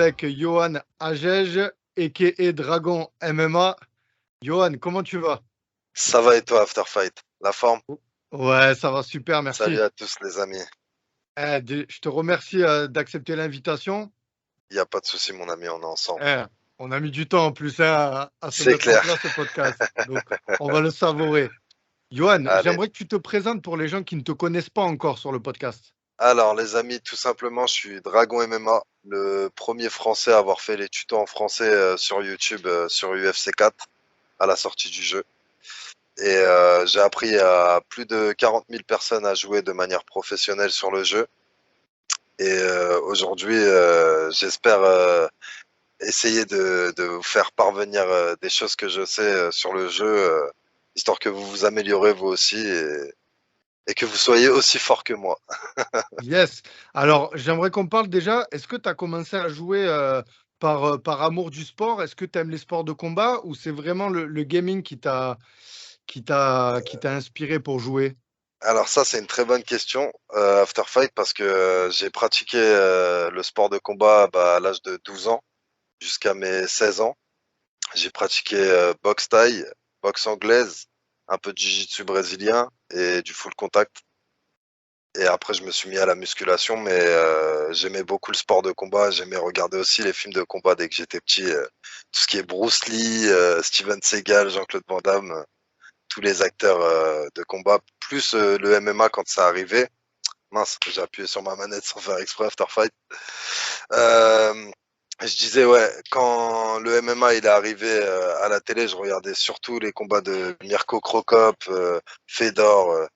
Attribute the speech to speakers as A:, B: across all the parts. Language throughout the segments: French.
A: avec Johan Agege, a.k.a. Dragon MMA. Johan, comment tu vas?
B: Ça va et toi, After Fight? La forme?
A: Ouais, ça va super,
B: Salut
A: merci.
B: à tous les amis.
A: Je te remercie d'accepter l'invitation.
B: Il n'y a pas de souci, mon ami, on est ensemble.
A: Eh, on a mis du temps en plus hein, à se
B: C'est
A: mettre en
B: clair.
A: place ce podcast, donc on va le savourer. Johan,
B: Allez.
A: j'aimerais que tu te présentes pour les gens qui ne te connaissent pas encore sur le podcast.
B: Alors, les amis, tout simplement, je suis Dragon MMA, le premier Français à avoir fait les tutos en français sur YouTube, sur UFC 4, à la sortie du jeu. Et j'ai appris à plus de 40 000 personnes à jouer de manière professionnelle sur le jeu. Et aujourd'hui, j'espère essayer de vous faire parvenir des choses que je sais sur le jeu, histoire que vous vous améliorez vous aussi et que vous soyez aussi fort que moi.
A: Yes. Alors, j'aimerais qu'on parle déjà. Est-ce que tu as commencé à jouer par amour du sport? Est-ce que tu aimes les sports de combat ou c'est vraiment le gaming qui t'a inspiré pour jouer?
B: Alors ça, c'est une très bonne question, After Fight, parce que j'ai pratiqué le sport de combat à l'âge de 12 ans jusqu'à mes 16 ans. J'ai pratiqué boxe thaï, boxe anglaise, un peu de jiu-jitsu brésilien et du full contact. Et après, je me suis mis à la musculation, mais j'aimais beaucoup le sport de combat. J'aimais regarder aussi les films de combat dès que j'étais petit. Tout ce qui est Bruce Lee, Steven Seagal, Jean-Claude Van Damme, tous les acteurs de combat, plus le MMA quand ça arrivait. Mince, j'ai appuyé sur ma manette sans faire exprès, After Fight. Euh, je disais, ouais, quand le MMA il est arrivé à la télé, je regardais surtout les combats de Mirko Cro Cop, Fedor,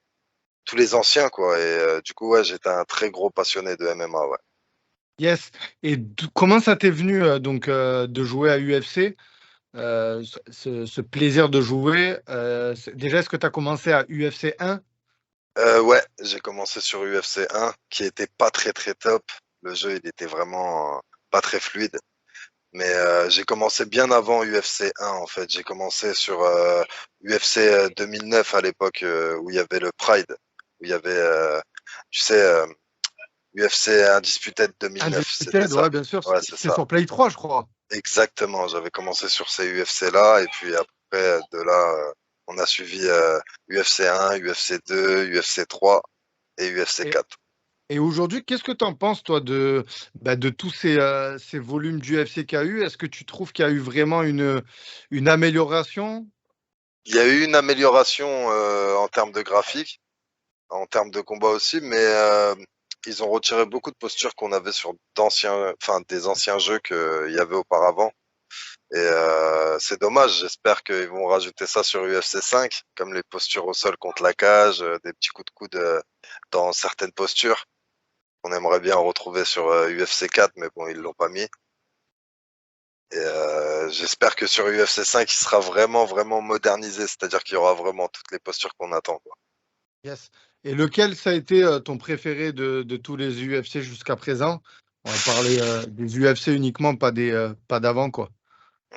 B: tous les anciens, quoi. Et du coup, ouais, j'étais un très gros passionné de MMA, ouais.
A: Yes. Et comment ça t'est venu donc de jouer à UFC? Ce plaisir de jouer. Déjà, est-ce que tu as commencé à UFC 1?
B: Ouais, j'ai commencé sur UFC 1, qui était pas très très top. Le jeu, il était vraiment pas très fluide. Mais j'ai commencé bien avant UFC 1, en fait. J'ai commencé sur UFC 2009 à l'époque, où il y avait le Pride, où il y avait, tu sais, UFC Undisputed 2009, c'était
A: Undisputed,
B: ça.
A: ouais, bien sûr.
B: Ouais, c'est
A: C'était
B: ça.
A: sur Play 3, je crois.
B: Exactement, j'avais commencé sur ces UFC-là, et puis après, de là, on a suivi UFC 1, UFC 2, UFC 3 et UFC
A: Et,
B: 4.
A: et aujourd'hui, qu'est-ce que tu en penses, toi, de tous ces volumes d'UFC qu'il y a eu? Est-ce que tu trouves qu'il y a eu vraiment une amélioration?
B: Il y a eu une amélioration en termes de graphique, en termes de combat aussi, mais ils ont retiré beaucoup de postures qu'on avait sur des anciens jeux qu'il y avait auparavant. Et c'est dommage, j'espère qu'ils vont rajouter ça sur UFC 5, comme les postures au sol contre la cage, des petits coups de coude dans certaines postures. On aimerait bien retrouver sur UFC 4, mais bon, ils l'ont pas mis. Et j'espère que sur UFC 5, il sera vraiment, vraiment modernisé, c'est-à-dire qu'il y aura vraiment toutes les postures qu'on attend, quoi.
A: Yes. Et lequel ça a été ton préféré de tous les UFC jusqu'à présent? On va parler des UFC uniquement, pas d'avant, quoi.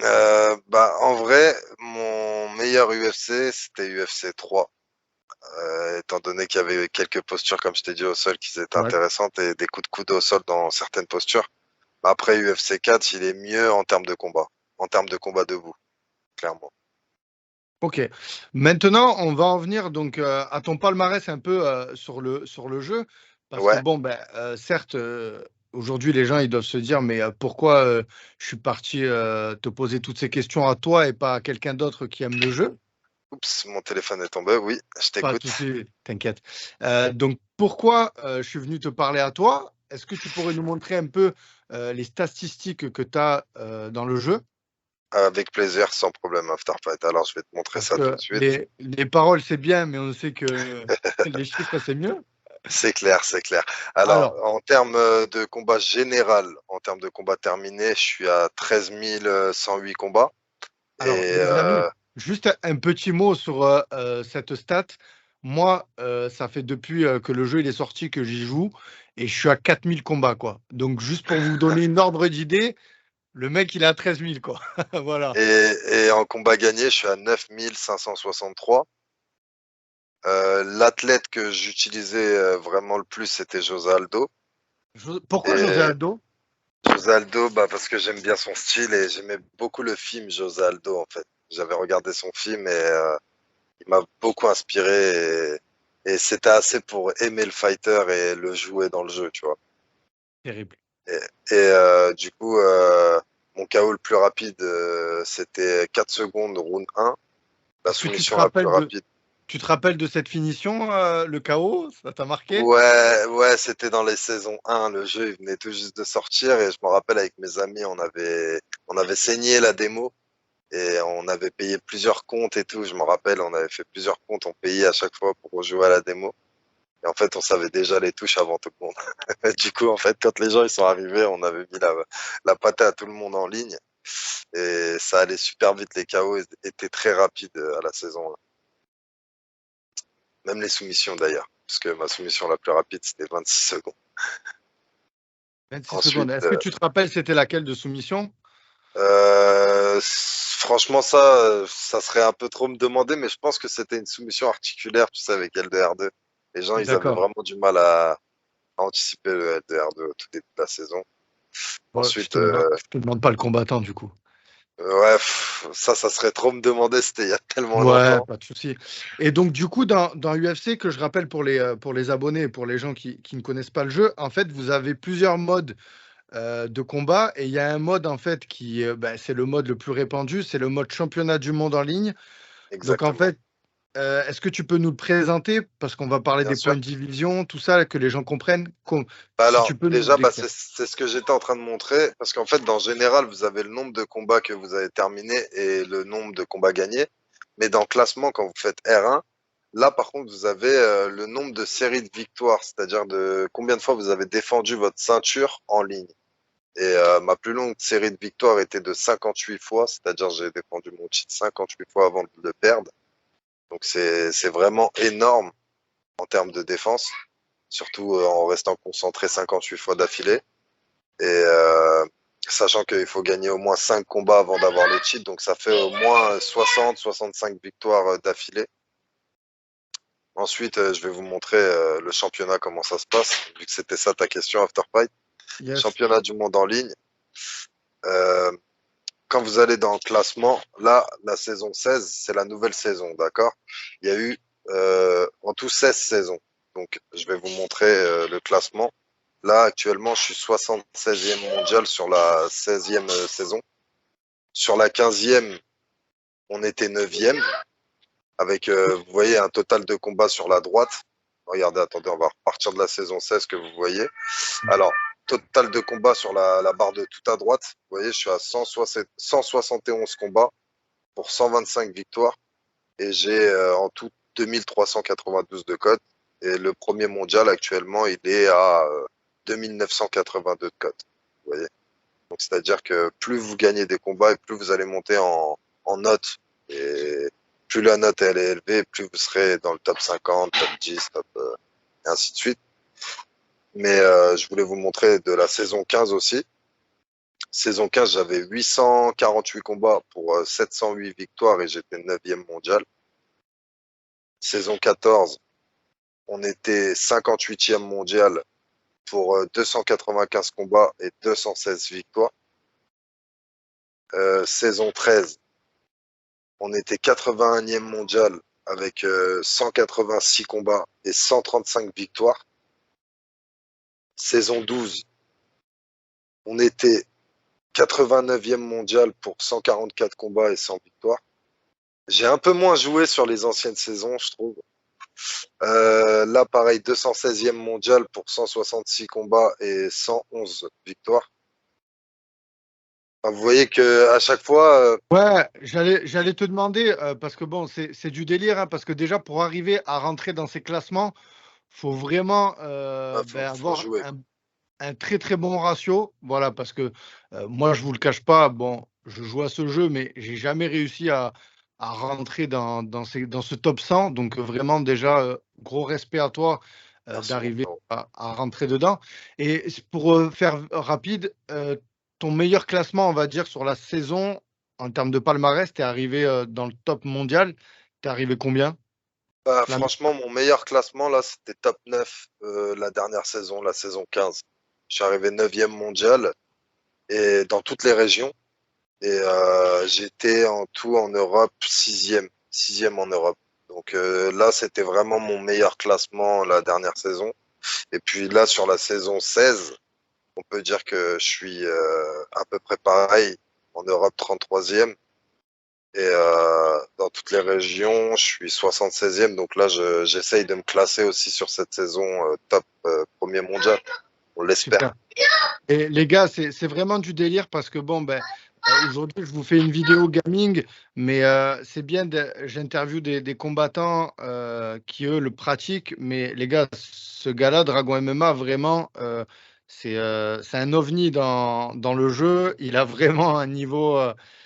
B: En vrai, mon meilleur UFC, c'était UFC 3. Étant donné qu'il y avait quelques postures, comme je t'ai dit, au sol qui étaient
A: Ouais.
B: intéressantes et des coups de coude au sol dans certaines postures. Après, UFC 4, il est mieux en termes de combat. En termes de combat debout, clairement.
A: Ok. Maintenant, on va en venir donc à ton palmarès un peu sur le jeu. Parce que
B: Ouais.
A: bon, ben, certes, aujourd'hui, les gens ils doivent se dire, mais pourquoi je suis parti te poser toutes ces questions à toi et pas à quelqu'un d'autre qui aime le jeu?
B: Oups, mon téléphone est tombé. Oui, je
A: Pas de
B: t'écoute.
A: souci, t'inquiète. Donc, pourquoi je suis venu te parler à toi? Est-ce que tu pourrais nous montrer un peu les statistiques que tu as dans le jeu?
B: Avec plaisir, sans problème, After Fight. Alors, je vais te montrer
A: Parce
B: ça tout de
A: que
B: suite.
A: les paroles, c'est bien, mais on sait que les chiffres, c'est mieux.
B: C'est clair, c'est clair. Alors,
A: Alors,
B: en termes de combat général, en termes de combat terminé, je suis à 13 108 combats. Et
A: alors, les amis, juste un petit mot sur cette stat. Moi, ça fait depuis que le jeu il est sorti que j'y joue et je suis à 4000 combats, quoi. Donc, juste pour vous donner une ordre d'idée, le mec, il est à 13 000, quoi. Voilà.
B: et en combat gagné, je suis à 9 563. L'athlète que j'utilisais vraiment le plus, c'était José Aldo.
A: Pourquoi José
B: Et
A: Aldo?
B: José Aldo, bah, parce que j'aime bien son style et j'aimais beaucoup le film José Aldo, en fait. J'avais regardé son film et il m'a beaucoup inspiré et c'était assez pour aimer le fighter et le jouer dans le jeu, tu vois.
A: Terrible.
B: Du coup, mon KO le plus rapide, c'était 4 secondes, round 1. La
A: Est-ce que
B: soumission la plus rapide.
A: tu te rappelles de cette finition, le KO? Ça t'a marqué?
B: Ouais, ouais, c'était dans les saisons 1. Le jeu, il venait tout juste de sortir et je me rappelle avec mes amis, on avait saigné la démo et on avait payé plusieurs comptes et tout. Je me rappelle, on avait fait plusieurs comptes, on payait à chaque fois pour rejouer à la démo. Et en fait, on savait déjà les touches avant tout le monde. Du coup, en fait, quand les gens ils sont arrivés, on avait mis la patate à tout le monde en ligne et ça allait super vite. Les KO étaient très rapides à la saison, là. Même les soumissions d'ailleurs, parce que ma soumission la plus rapide, c'était 26 secondes.
A: 26 secondes.
B: Ensuite,
A: Est-ce que tu te rappelles c'était laquelle de soumission?
B: franchement, ça serait un peu trop me demander, mais je pense que c'était une soumission articulaire, tu sais, avec LDR2. Les gens, ils avaient
A: D'accord.
B: vraiment du mal à anticiper le LDR2 au tout début de la saison.
A: Ouais,
B: Ensuite,
A: je te demande pas le combattant du coup.
B: ouais, ça serait trop me demander, c'était il y a tellement
A: Ouais,
B: longtemps.
A: pas de souci. Et donc, du coup, dans UFC, que je rappelle pour les abonnés et pour les gens qui ne connaissent pas le jeu, en fait, vous avez plusieurs modes de combat. Et il y a un mode, en fait, bah, c'est le mode le plus répandu, c'est le mode championnat du monde en ligne. Donc, en
B: Exactement.
A: fait, est-ce que tu peux nous le présenter? Parce qu'on va parler
B: Bien
A: des
B: sûr.
A: points de division, tout ça, que les gens comprennent.
B: Bah
A: Si
B: alors,
A: tu peux nous le
B: déjà, bah,
A: décrire.
B: c'est ce que j'étais en train de montrer, parce qu'en fait, dans général, vous avez le nombre de combats que vous avez terminés et le nombre de combats gagnés. Mais dans le classement, quand vous faites R1, là, par contre, vous avez le nombre de séries de victoires, c'est-à-dire de combien de fois vous avez défendu votre ceinture en ligne. Et ma plus longue série de victoires était de 58 fois, c'est-à-dire j'ai défendu mon titre 58 fois avant de le perdre. Donc c'est vraiment énorme en termes de défense, surtout en restant concentré 58 fois d'affilée. Et sachant qu'il faut gagner au moins 5 combats avant d'avoir le titre, donc ça fait au moins 60-65 victoires d'affilée. Ensuite, je vais vous montrer le championnat, comment ça se passe, vu que c'était ça ta question, After Fight.
A: Yes.
B: Championnat du monde en ligne. Euh, Quand vous allez dans le classement, là, la saison 16, c'est la nouvelle saison, d'accord? Il y a eu en tout 16 saisons. Donc, je vais vous montrer le classement. Là, actuellement, je suis 76e mondial sur la 16e saison. Sur la 15e, on était 9e, avec, vous voyez, un total de combats sur la droite. Regardez, attendez, on va repartir de la saison 16 que vous voyez. Alors, total de combats sur la barre de tout à droite. Vous voyez, je suis à 171 combats pour 125 victoires et j'ai en tout 2392 de cote. Et le premier mondial actuellement, il est à 2982 de cote. Vous voyez. Donc c'est-à-dire que plus vous gagnez des combats et plus vous allez monter en note. Et plus la note elle est élevée, plus vous serez dans le top 50, top 10, et ainsi de suite. Mais je voulais vous montrer de la saison 15 aussi. Saison 15, j'avais 848 combats pour 708 victoires et j'étais 9e mondial. Saison 14, on était 58e mondial pour 295 combats et 216 victoires. Saison 13, on était 81e mondial avec 186 combats et 135 victoires. Saison 12, on était 89e mondial pour 144 combats et 100 victoires. J'ai un peu moins joué sur les anciennes saisons, je trouve. Là, pareil, 216e mondial pour 166 combats et 111 victoires. Enfin, vous voyez que à chaque fois,
A: Ouais, j'allais te demander, parce que bon, c'est du délire, hein, parce que déjà, pour arriver à rentrer dans ces classements, faut vraiment ben,
B: faut
A: avoir
B: jouer.
A: un très très bon ratio. Voilà, parce que moi, je vous le cache pas, bon, je joue à ce jeu, mais j'ai jamais réussi à rentrer dans ce top 100. Donc, vraiment, déjà, gros respect à toi
B: Merci, mon
A: d'arriver
B: frérot.
A: à rentrer dedans. Et pour faire rapide, ton meilleur classement, on va dire, sur la saison, en termes de palmarès, tu es arrivé dans le top mondial. Tu es arrivé combien?
B: Bah,
A: La-
B: franchement, mon meilleur classement, là, c'était top 9 la dernière saison, la saison 15. Je suis arrivé 9e mondial et dans toutes les régions. Et j'étais en tout en Europe sixième en Europe. Donc là, c'était vraiment mon meilleur classement la dernière saison. Et puis là, sur la saison 16, on peut dire que je suis à peu près pareil en Europe 33e. Et dans toutes les régions, je suis 76e. Donc là, j'essaye de me classer aussi sur cette saison top premier mondial. On l'espère.
A: Super. Et les gars, c'est vraiment du délire parce que bon, ben, aujourd'hui, je vous fais une vidéo gaming, mais c'est bien, j'interviewe des combattants qui, eux, le pratiquent. Mais les gars, ce gars-là, Dragon MMA, vraiment, c'est un ovni dans le jeu. Il a vraiment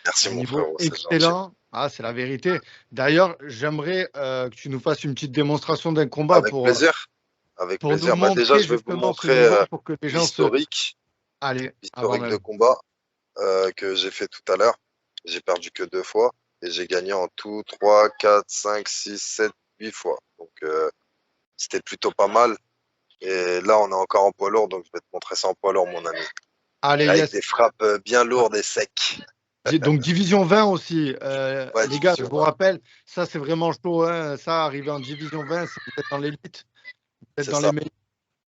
B: Merci
A: un
B: mon
A: niveau
B: frérot, c'est gentil.
A: excellent. Ah, c'est la vérité. D'ailleurs, j'aimerais que tu nous fasses une petite démonstration d'un combat
B: Avec plaisir. Avec
A: pour nous
B: plaisir. Bah déjà,
A: montrer
B: je vais vous
A: justement ce
B: montrer
A: niveau, pour que les gens se...
B: l'historique,
A: Allez, avant
B: l'historique de
A: même.
B: combat que j'ai fait tout à l'heure. J'ai perdu que 2 fois et j'ai gagné en tout 3, 4, 5, 6, 7, 8 fois. Donc c'était plutôt pas mal. Et là, on est encore en poids lourd, donc je vais te montrer ça en poids lourd, mon ami.
A: Allez,
B: Avec des
A: yes.
B: frappes bien lourdes et secs.
A: Donc, division 20 aussi.
B: Ouais,
A: Les gars, je
B: division
A: vous
B: 20.
A: rappelle, ça, c'est vraiment chaud, hein. Ça, arriver en division 20, si vous êtes dans l'élite, vous êtes
B: C'est
A: dans les
B: ça.
A: meilleurs.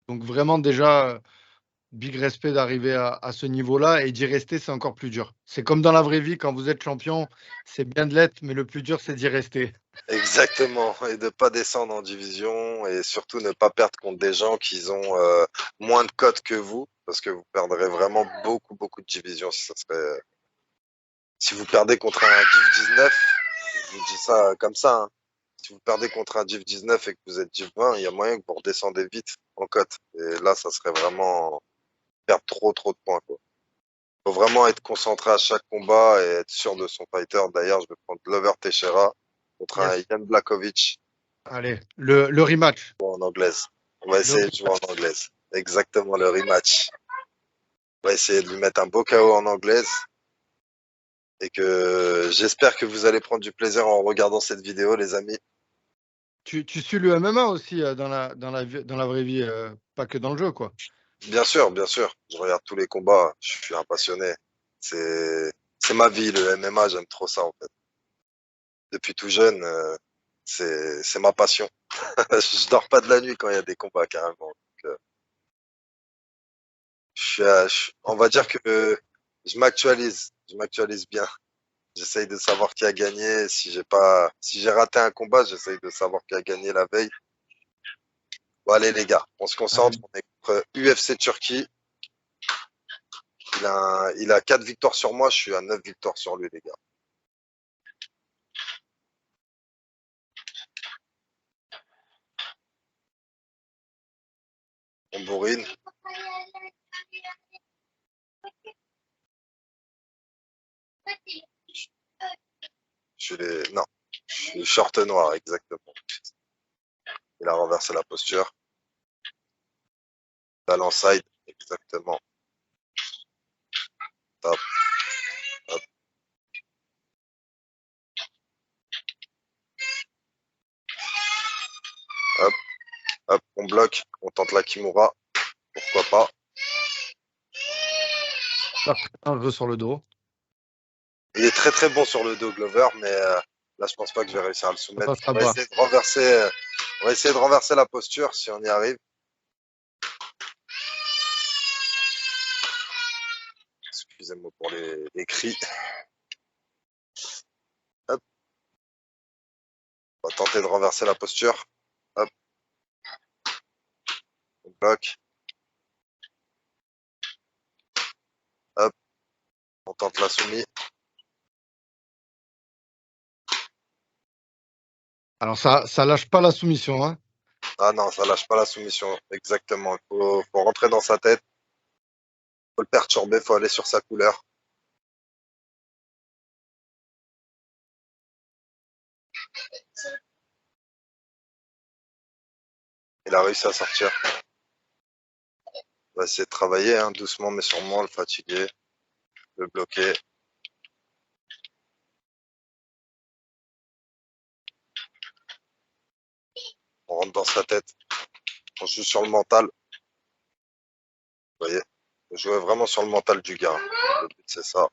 A: Donc, vraiment, déjà, big respect d'arriver à ce niveau-là et d'y rester, c'est encore plus dur. C'est comme dans la vraie vie, quand vous êtes champion, c'est bien de l'être, mais le plus dur, c'est d'y rester.
B: Exactement. Et de pas descendre en division et surtout ne pas perdre contre des gens qui ont moins de cotes que vous, parce que vous perdrez vraiment beaucoup, beaucoup de divisions si ça serait. Si vous perdez contre un Div 19, je vous dis ça comme ça, hein. Si vous perdez contre un Div 19 et que vous êtes Div 20, il y a moyen que vous redescendez vite en cote. Et là, ça serait vraiment perdre trop, trop de points, quoi. Faut vraiment être concentré à chaque combat et être sûr de son fighter. D'ailleurs, je vais prendre Glover Teixeira contre un
A: Yes.
B: Jan Blachowicz
A: Allez, le rematch.
B: en anglaise. On va
A: Le
B: essayer de jouer en anglaise. Exactement, le rematch. On va essayer de lui mettre un beau KO en anglaise et que j'espère que vous allez prendre du plaisir en regardant cette vidéo, les amis.
A: Tu suis le MMA aussi dans la vraie vie, pas que dans le jeu, quoi.
B: Bien sûr, bien sûr. Je regarde tous les combats. Je suis un passionné. C'est ma vie, le MMA. J'aime trop ça, en fait. Depuis tout jeune, c'est ma passion. Je dors pas de la nuit quand il y a des combats, carrément. Donc, on va dire que je m'actualise. Je m'actualise bien. J'essaye de savoir qui a gagné. Si j'ai raté un combat, j'essaye de savoir qui a gagné la veille. Bon, allez, les gars, on se concentre.
A: Allez.
B: On est contre UFC Turquie. Il a 4 victoires sur moi. Je suis à 9 victoires sur lui, les gars. On bourrine. Non, je suis short noir, exactement. Il a renversé la posture. Talent side, exactement. Hop, hop, hop, hop. On bloque. On tente la Kimura. Pourquoi pas.
A: Un jeu sur le dos.
B: Il est très très bon sur le dos, Glover, mais là, je pense pas que je vais réussir à le
A: Ça
B: soumettre.
A: passera pas.
B: On va essayer de renverser la posture si on y arrive. Excusez-moi pour les cris. Hop, on va tenter de renverser la posture. Hop, on bloque. Hop, on tente la soumise.
A: Alors, ça lâche pas la soumission, hein.
B: Ah non, ça lâche pas la soumission. Exactement. Faut rentrer dans sa tête. Faut le perturber. Faut aller sur sa couleur. Il a réussi à sortir. On va essayer de travailler, hein, doucement mais sûrement, le fatiguer, le bloquer. On rentre dans sa tête. On joue sur le mental. Vous voyez. Faut jouer vraiment sur le mental du gars. Le but, c'est ça.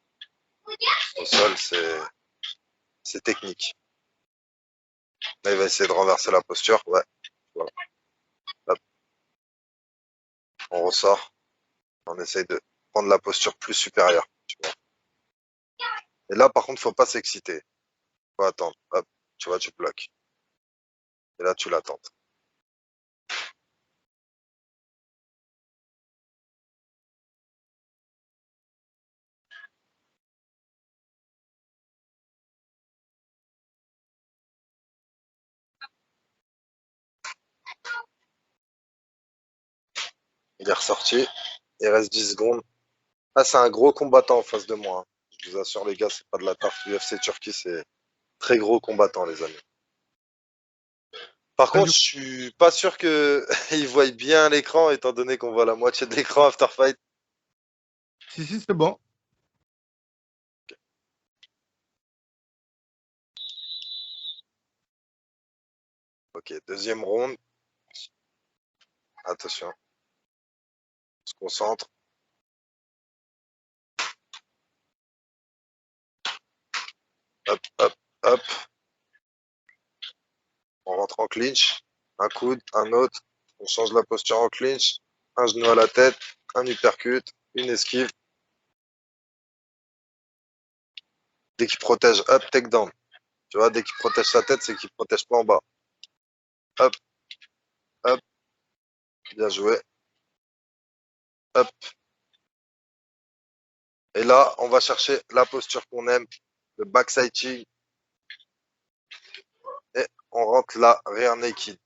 B: Au sol, c'est technique. Là, il va essayer de renverser la posture. Ouais. Voilà. Hop. On ressort. On essaye de prendre la posture plus supérieure. Tu vois. Et là, par contre, faut pas s'exciter. Faut attendre. Hop. Tu vois, tu bloques. Et là, tu l'attends. Il est ressorti. Il reste 10 secondes. Ah, c'est un gros combattant en face de moi. Hein. Je vous assure, les gars, c'est pas de la tarte. UFC Turquie, c'est très gros combattant, les amis. Par
A: Ah,
B: contre, je suis pas sûr qu'ils voient bien l'écran, étant donné qu'on voit la moitié de l'écran after fight.
A: si, c'est bon.
B: Ok, deuxième round. Attention, on se concentre. Hop, hop, hop. On rentre en clinch. Un coude, un autre. On change la posture en clinch. Un genou à la tête, un uppercut, une esquive. Dès qu'il protège, hop, takedown. Tu vois, dès qu'il protège sa tête, c'est qu'il protège pas en bas. Hop, hop, bien joué. Hop. Et là, on va chercher la posture qu'on aime, le backside chin. Et on rentre la rear naked.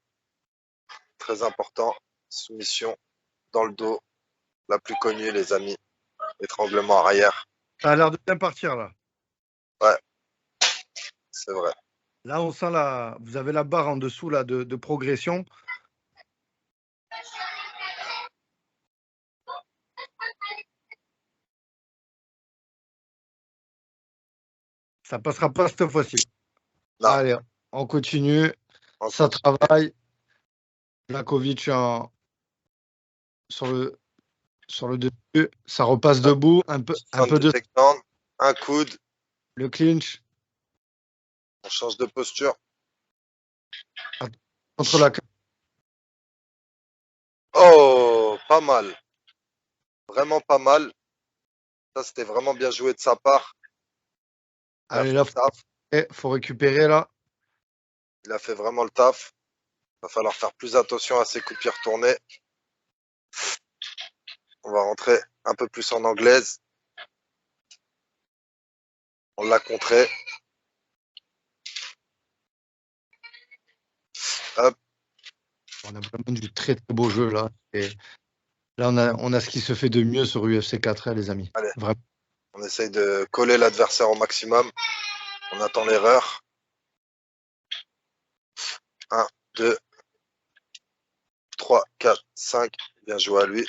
B: Très important. Soumission dans le dos. La plus connue, les amis. Étranglement arrière.
A: Ça a l'air de bien partir là.
B: Ouais, c'est vrai.
A: Là, on sent la. Vous avez la barre en dessous là de progression. Ça passera pas cette fois-ci.
B: Non,
A: Allez, on continue.
B: on
A: Ça
B: continue.
A: travaille. Blakovic sur le dessus. Ça repasse
B: Hop,
A: debout. Un
B: feinte
A: peu
B: de
A: de
B: takedown. Un coude.
A: le clinch
B: On change de posture.
A: contre la.
B: Oh, pas mal. Vraiment pas mal. Ça, c'était vraiment bien joué de sa part. Il a
A: Allez,
B: fait
A: là,
B: le taf.
A: faut récupérer là.
B: Il a fait vraiment le taf. Il va falloir faire plus attention à ses coups de pied retournés. On va rentrer un peu plus en anglaise. On l'a contré. Hop.
A: On a vraiment du très très beau jeu là. Et là, on a ce qui se fait de mieux sur UFC 4, les amis.
B: Allez,
A: Vraiment.
B: on essaye de coller l'adversaire au maximum. On attend l'erreur. 1, 2, 3, 4, 5. Bien joué à lui.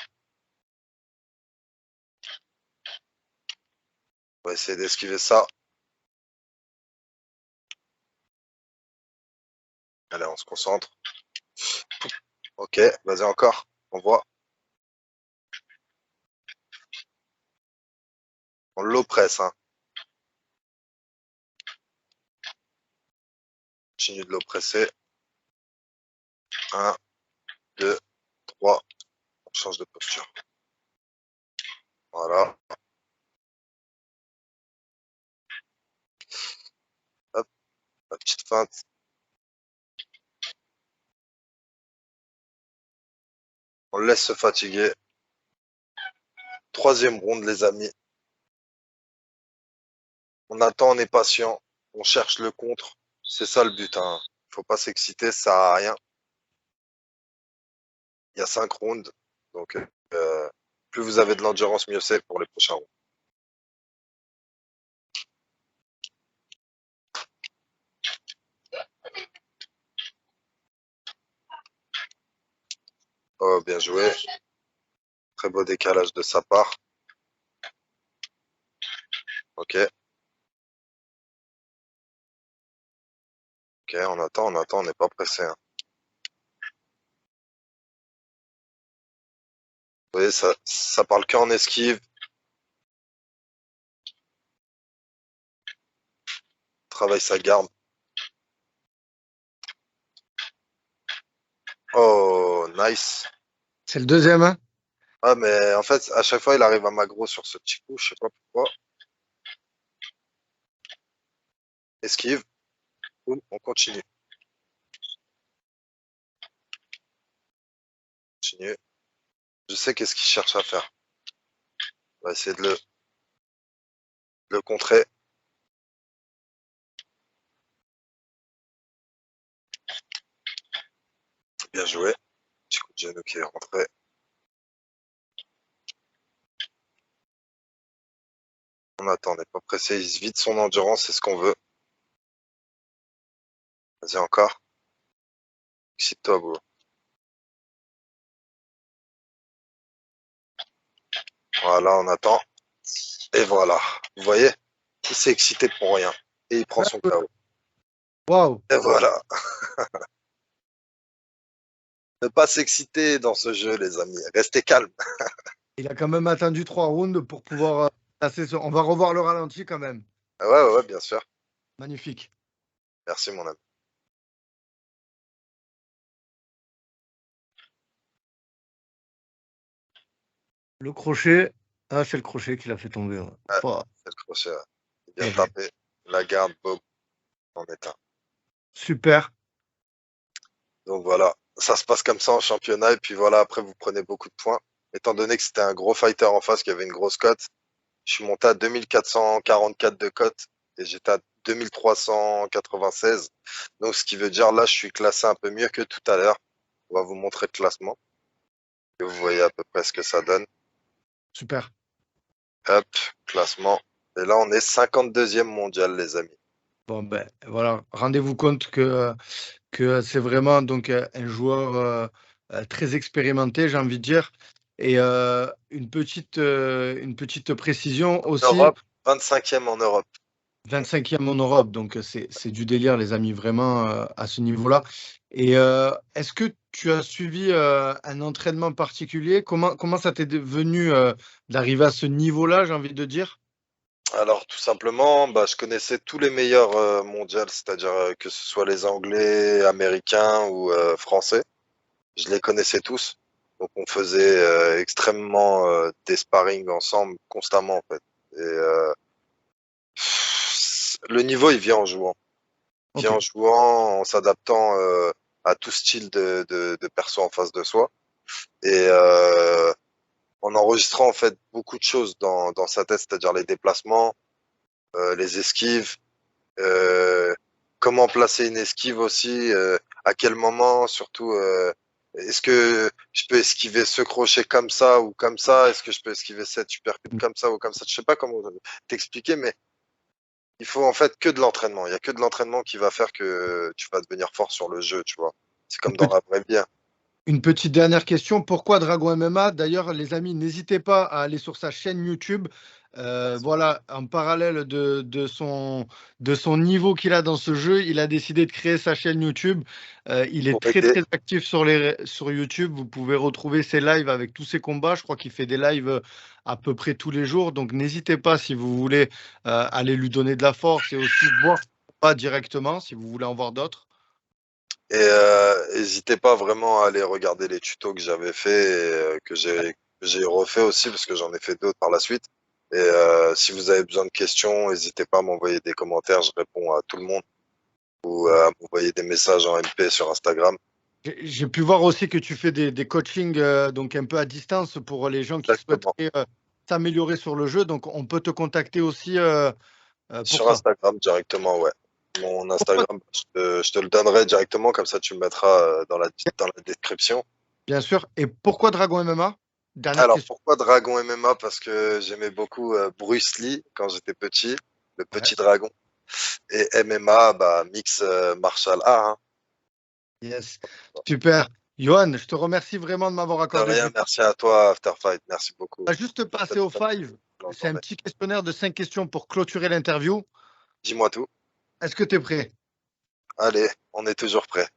B: On va essayer d'esquiver ça. Allez, on se concentre. Ok, vas-y encore. On voit. On l'oppresse. Hein. Continue de l'oppresser. 1, 2, 3. On change de posture. Voilà. Hop, la petite feinte. On le laisse se fatiguer. Troisième round, les amis. On attend, on est patient. On cherche le contre. C'est ça le but. Hein. Faut pas s'exciter, ça sert à rien. Il y a 5 rounds. Donc, plus vous avez de l'endurance, mieux c'est pour les prochains rounds. Oh, bien joué. Très beau décalage de sa part. Ok. Ok, on attend, on n'est pas pressé. Hein. Vous voyez, ça parle qu'en esquive. Travaille sa garde. Oh, nice.
A: C'est le deuxième, hein?
B: Ah, mais en fait, à chaque fois, il arrive à m'aggro sur ce petit coup, je sais pas pourquoi. Esquive. Boum, on continue. Continue. Je sais qu'est-ce qu'il cherche à faire. On va essayer de le contrer. Bien joué. Petit coup de genou qui est rentré. On attend, on n'est pas pressé. Il se vide son endurance, c'est ce qu'on veut. Vas-y, encore. Excite-toi, beau. Voilà, on attend. Et voilà. Vous voyez, il s'est excité pour rien. Et il prend son KO.
A: Waouh!
B: Et voilà. Ne pas s'exciter dans ce jeu, les amis. Restez calme.
A: Il a quand même attendu 3 rounds pour pouvoir passer ce... On va revoir le ralenti quand même.
B: Ouais, ouais, ouais, bien sûr.
A: Magnifique.
B: Merci, mon ami.
A: Le crochet. Ah, c'est le crochet qui l'a fait tomber. Ouais.
B: Ouais,
A: Pouah,
B: c'est le crochet. Ouais. Il vient
A: terrible.
B: taper. La garde, boum, on éteint.
A: Super.
B: Donc voilà. Ça se passe comme ça en championnat. Et puis voilà, après, vous prenez beaucoup de points. Étant donné que c'était un gros fighter en face qui avait une grosse cote, je suis monté à 2444 de cote et j'étais à 2396. Donc, ce qui veut dire là, je suis classé un peu mieux que tout à l'heure. On va vous montrer le classement. Et vous voyez à peu près ce que ça donne.
A: Super.
B: Hop, classement. Et là, on est 52e mondial, les amis.
A: Bon, ben voilà. Rendez-vous compte que c'est vraiment donc un joueur très expérimenté, j'ai envie de dire. Et une petite précision aussi.
B: Europe, 25e en Europe.
A: 25e en Europe, donc c'est du délire, les amis, vraiment à ce niveau-là. Et est-ce que tu as suivi un entraînement particulier? Comment ça t'est venu d'arriver à ce niveau-là, j'ai envie de dire?
B: Alors, tout simplement, bah, je connaissais tous les meilleurs mondiaux, c'est-à-dire que ce soit les Anglais, Américains ou Français. Je les connaissais tous. Donc, on faisait extrêmement des sparring ensemble constamment, en fait. Et le niveau, il vient en jouant. Il vient
A: Ok,
B: en jouant, en s'adaptant à tout style de perso en face de soi. Et en enregistrant, en fait, beaucoup de choses dans sa tête, c'est-à-dire les déplacements, les esquives, euh, comment placer une esquive aussi, à quel moment, surtout, est-ce que je peux esquiver ce crochet comme ça ou comme ça? Est-ce que je peux esquiver cette uppercut comme ça ou comme ça? Je sais pas comment t'expliquer, mais il faut en fait que de l'entraînement. Il y a que de l'entraînement qui va faire que tu vas devenir fort sur le jeu, tu vois. C'est
A: une
B: comme dans
A: petite,
B: la vraie vie, hein.
A: une petite dernière question. Pourquoi Dragon MMA? D'ailleurs, les amis, n'hésitez pas à aller sur sa chaîne YouTube. Voilà, en parallèle de son niveau qu'il a dans ce jeu, il a décidé de créer sa chaîne YouTube. Il est
B: Pour
A: très
B: aider.
A: très actif sur YouTube. Vous pouvez retrouver ses lives avec tous ses combats. Je crois qu'il fait des lives à peu près tous les jours. Donc n'hésitez pas si vous voulez aller lui donner de la force et aussi voir pas directement si vous voulez en voir d'autres.
B: Et n'hésitez pas vraiment à aller regarder les tutos que j'avais fait et que j'ai refait aussi parce que j'en ai fait d'autres par la suite. Et si vous avez besoin de questions, n'hésitez pas à m'envoyer des commentaires, je réponds à tout le monde ou à m'envoyer des messages en MP sur Instagram.
A: J'ai pu voir aussi que tu fais des coachings donc un peu à distance pour les gens qui
B: Exactement.
A: souhaiteraient s'améliorer sur le jeu. Donc, on peut te contacter aussi pour
B: Sur
A: ça.
B: Instagram directement, ouais. Mon Instagram, je te le donnerai directement, comme ça tu le mettras dans la description.
A: Bien sûr. Et pourquoi Dragon MMA? Dernière
B: Alors,
A: question.
B: pourquoi Dragon MMA? Parce que j'aimais beaucoup Bruce Lee quand j'étais petit, le
A: Ouais.
B: petit dragon. Et MMA, bah, mix martial art, hein.
A: Yes. Super. Johan, je te remercie vraiment de m'avoir
B: De
A: accordé
B: rien,
A: du temps.
B: merci à toi, Afterfight. Merci beaucoup.
A: On va juste
B: Je te
A: passer
B: souhaite
A: au
B: une
A: five.
B: bonne
A: C'est un
B: journée.
A: petit questionnaire de 5 questions pour clôturer l'interview.
B: Dis-moi tout.
A: Est-ce que tu es prêt?
B: Allez, on est toujours prêt.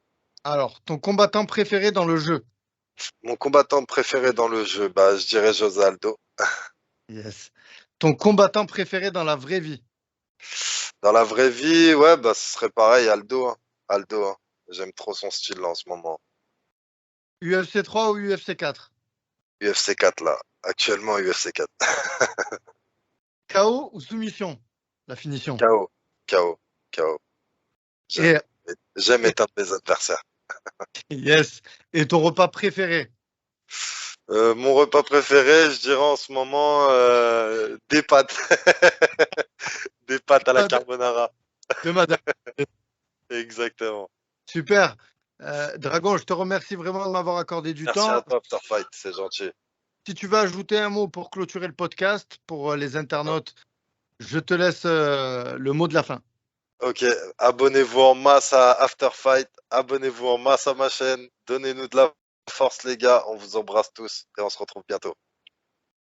A: Alors, ton combattant préféré dans le jeu?
B: Mon combattant préféré dans le jeu, bah, je dirais José Aldo.
A: Yes. Ton combattant préféré dans la vraie vie?
B: Dans la vraie vie, ouais, bah, ce serait pareil, Aldo, hein. Aldo, hein. J'aime trop son style là en ce moment.
A: UFC 3 ou UFC 4?
B: UFC 4 là. Actuellement UFC 4.
A: KO ou soumission? La finition.
B: KO. KO. KO. J'aime.
A: Et,
B: J'aime
A: et-
B: éteindre mes adversaires.
A: yes. Et ton repas préféré?
B: Mon repas préféré, je dirais en ce moment, des pâtes. Des pâtes à la
A: Pas
B: carbonara.
A: de madame.
B: Exactement.
A: Super. Dragon, je te remercie vraiment de m'avoir accordé du
B: Merci à
A: temps.
B: toi, Afterfight, c'est gentil.
A: Si tu veux ajouter un mot pour clôturer le podcast, pour les internautes, je te laisse le mot de la fin.
B: Ok, abonnez-vous en masse à Afterfight, abonnez-vous en masse à ma chaîne, donnez-nous de la force les gars, on vous embrasse tous et on se retrouve bientôt.